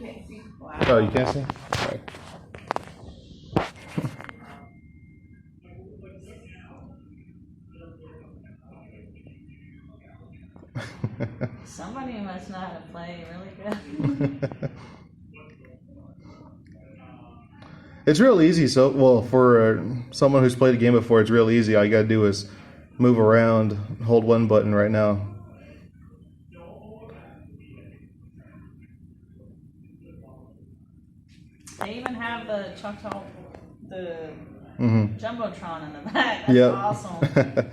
can't see. Wow. Oh, you can't see? Sorry. Somebody must know how to play really good. It's real easy. So, well, for someone who's played the game before, it's real easy. All you gotta do is move around, hold one button right now. They even have the Jumbotron in the back. That's Yep. awesome.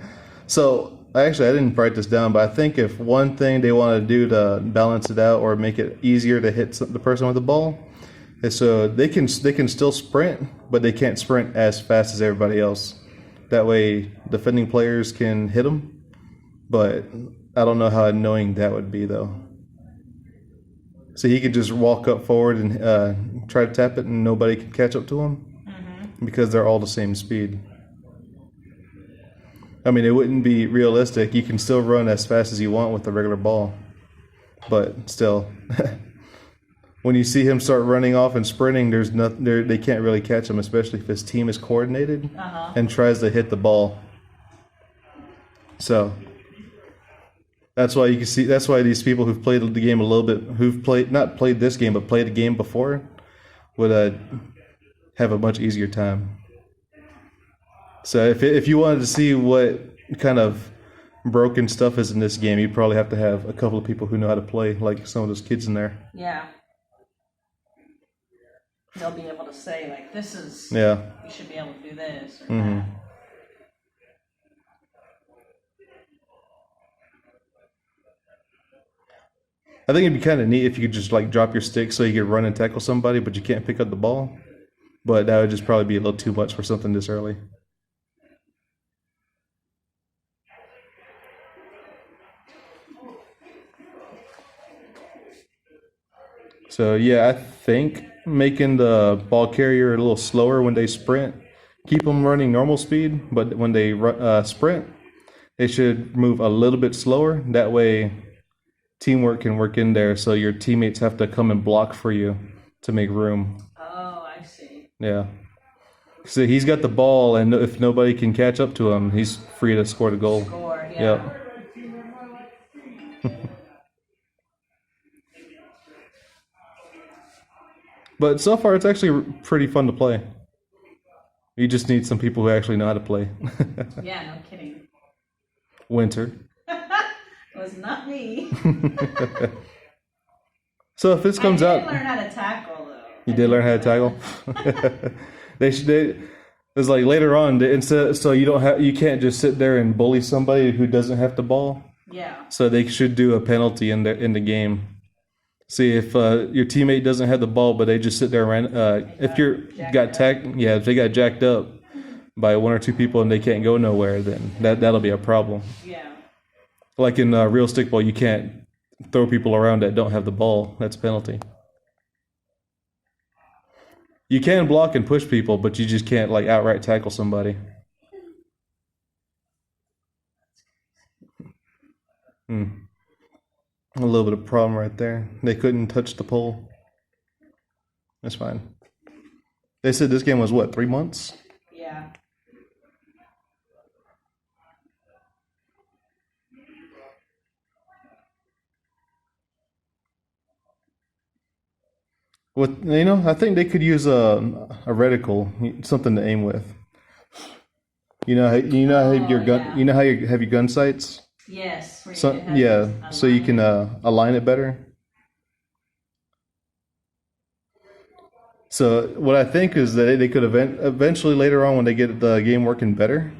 So, actually, I didn't write this down, but I think if one thing they want to do to balance it out or make it easier to hit the person with the ball is so they can still sprint, but they can't sprint as fast as everybody else. That way, defending players can hit them. But I don't know how annoying that would be, though. So he could just walk up forward and try to tap it, and nobody can catch up to him because they're all the same speed. I mean, it wouldn't be realistic. You can still run as fast as you want with the regular ball, but still, when you see him start running off and sprinting, there's nothing. They can't really catch him, especially if his team is coordinated and tries to hit the ball. So that's why you can see. That's why these people who've played the game a little bit, not played this game, but played the game before, would have a much easier time. So if you wanted to see what kind of broken stuff is in this game, you'd probably have to have a couple of people who know how to play, like some of those kids in there. Yeah. They'll be able to say, like, this is, Yeah. you should be able to do this or that. I think it'd be kind of neat if you could just like drop your stick so you could run and tackle somebody, but you can't pick up the ball. But that would just probably be a little too much for something this early. So yeah, I think making the ball carrier a little slower when they sprint, keep them running normal speed, but when they sprint, they should move a little bit slower. That way, teamwork can work in there, so your teammates have to come and block for you to make room. Oh, I see. Yeah. So he's got the ball, and if nobody can catch up to him, he's free to score the goal. Score, yeah. Yep. But so far, it's actually pretty fun to play. You just need some people who actually know how to play. Yeah, no kidding. Winter. It was not me. So if this comes out, I did learn how to tackle, though. You did learn how to tackle. It's like later on, instead, so you can't just sit there and bully somebody who doesn't have the ball. Yeah. So they should do a penalty in the game. See if your teammate doesn't have the ball, but they just sit there and if if they got jacked up by one or two people and they can't go nowhere, then that'll be a problem. Yeah. Like in real stickball, you can't throw people around that don't have the ball. That's a penalty. You can block and push people, but you just can't like outright tackle somebody. A little bit of problem right there. They couldn't touch the pole. That's fine. They said this game was what, 3 months? Yeah. I think they could use a reticle, something to aim with. You know how you have your gun. Yeah. You know how you have your gun sights. Yes. So you can align it better. So what I think is that they could eventually later on when they get the game working better,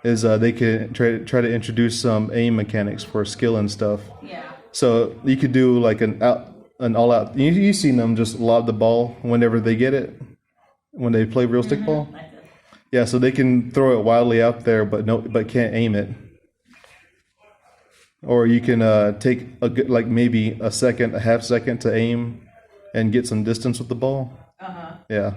is they could try to introduce some aim mechanics for skill and stuff. Yeah. So you could do like an all out. You've seen them just lob the ball whenever they get it when they play real stickball. Yeah, so they can throw it wildly out there, but can't aim it. Or you can take maybe a half second to aim and get some distance with the ball. Yeah.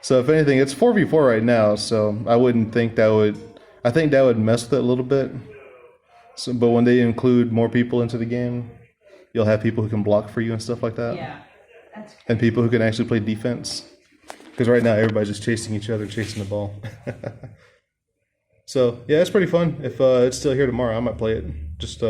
So if anything, it's 4v4 right now, so I wouldn't think that would. I think that would mess with it a little bit. So, but when they include more people into the game, you'll have people who can block for you and stuff like that. Yeah. That's And people who can actually play defense. Because right now everybody's just chasing each other, chasing the ball. So yeah, it's pretty fun. If it's still here tomorrow, I might play it. Just